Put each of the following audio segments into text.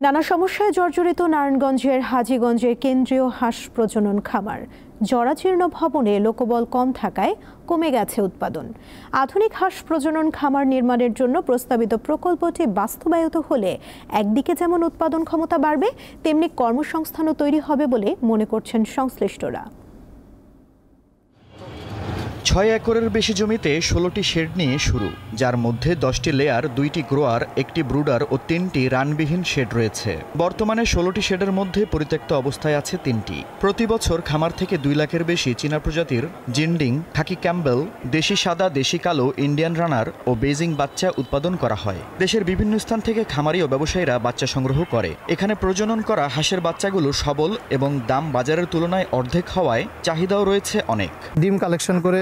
নানা সমস্যায় জর্জরিত নারায়ণগঞ্জের হাজীগঞ্জের কেন্দ্রীয় হাঁস প্রজনন খামার। জরাজীর্ণ ভবনে লোকবল কম থাকায় কমে গেছে উৎপাদন। আধুনিক হাঁস প্রজনন খামার নির্মাণের জন্য প্রস্তাবিত প্রকল্পটি বাস্তবায়িত হলে একদিকে যেমন উৎপাদন ক্ষমতা বাড়বে, তেমনি কর্মসংস্থানও তৈরি হবে বলে মনে করছেন সংশ্লিষ্টরা। ৬ একরের বেশি জমিতে ১৬টি শেড নিয়ে শুরু, যার মধ্যে ১০টি লেয়ার, ২টি গ্রোয়ার, ১টি ব্রুডার ও ৩টি রানবিহীন শেড রয়েছে। বর্তমানে 16টি শেডের মধ্যে পরিত্যক্ত অবস্থায় আছে ৩টি। প্রতি বছর খামার থেকে ২ লাখের বেশি চীনা প্রজাতির জিন্ডিং, খাকি ক্যাম্বেল, দেশি সাদা, দেশি কালো, ইন্ডিয়ান রানার ও বেজিং বাচ্চা উৎপাদন করা হয়। দেশের বিভিন্ন স্থান থেকে খামারি ও ব্যবসায়ীরা বাচ্চা সংগ্রহ করে। এখানে প্রজনন করা হাঁসের বাচ্চাগুলো সবল এবং দাম বাজারের তুলনায় অর্ধেক হওয়ায় চাহিদাও রয়েছে অনেক। ডিম কালেকশন করে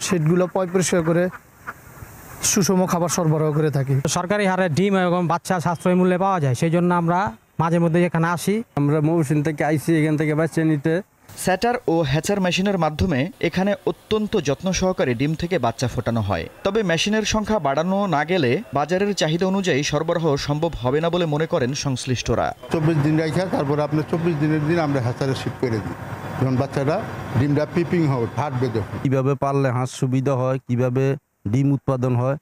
শেডগুলো পরিষ্কার করে সুষম খাবার সরবরাহ করে থাকি। সরকারি হারে ডিম এবং বাচ্চা সাশ্রয়ী মূল্যে পাওয়া যায়, সেই জন্য আমরা মাঝে মধ্যে এখানে আসি। আমরা মৌসুম থেকে আইসি এখান থেকে বাচ্চা নিতে। স্যাটার ও হ্যাচার মেশিনের মাধ্যমে এখানে অত্যন্ত যত্ন সহকারে ডিম থেকে বাচ্চা ফোটানো হয়। তবে মেশিনের সংখ্যা বাড়ানো না গেলে বাজারের চাহিদা অনুযায়ী সরবরাহ সম্ভব হবে না বলে মনে করেন সংশ্লিষ্টরা। 24 দিন রাখা, তারপরে আপনার 24 দিনের দিন আমরা হ্যাচারে শিফট করে দিই, যখন বাচ্চাটা ডিমটা পিপিং হবে, ফাটবে যখন। কিভাবে পারলে হাঁস সুবিধা হয়, কিভাবে ডিম উৎপাদন হয়,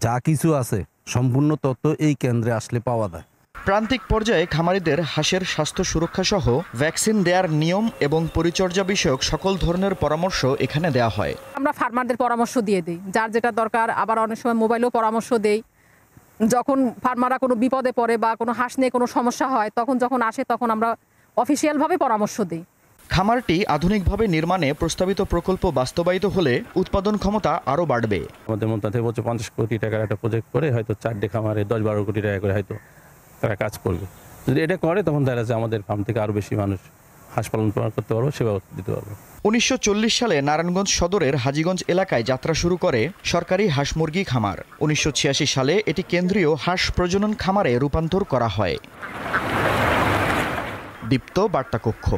যা কিছু আছে সম্পূর্ণ তথ্য এই কেন্দ্রে আসলে পাওয়া যায়। প্রান্তিক পর্যায়ে খামারিদের হাঁসের স্বাস্থ্য সুরক্ষা সহ ভ্যাকসিন দেওয়ার নিয়ম এবং পরিচর্যা বিষয়ক সকল ধরনের পরামর্শ এখানে দেওয়া হয়। আমরা ফার্মারদের পরামর্শ দিয়ে দিই, যার যেটা দরকার। আবার অনেক সময় মোবাইলেও পরামর্শ দেই। যখন ফার্মাররা কোনো বিপদে পড়ে বা কোনো হাঁস নিয়ে কোনো সমস্যা হয়, তখন যখন আসে তখন আমরা অফিসিয়ালভাবে পরামর্শ দিই। খামারটি আধুনিকভাবে নির্মাণে প্রস্তাবিত প্রকল্প বাস্তবায়িত হলে উৎপাদন ক্ষমতা আরও বাড়বে। আমাদের মন্ত্রণালয় থেকে বলছে 50 কোটি টাকার একটা প্রজেক্ট করে হয়তো 4টে খামারে 10-12 কোটি টাকা করে হয়তো তারা কাজ করবে। যদি এটা করে তখন দেখা যাচ্ছে আমাদের ফার্ম থেকে আরও বেশি মানুষ হাঁস পালন করতে পারবো, সেবা দিতে পারবো। 1940 সালে নারায়ণগঞ্জ সদরের হাজীগঞ্জ এলাকায় যাত্রা শুরু করে সরকারি হাঁস মুরগি খামার। 1986 সালে এটি কেন্দ্রীয় হাঁস প্রজনন খামারে রূপান্তর করা হয়। দীপ্ত বার্তা কক্ষ।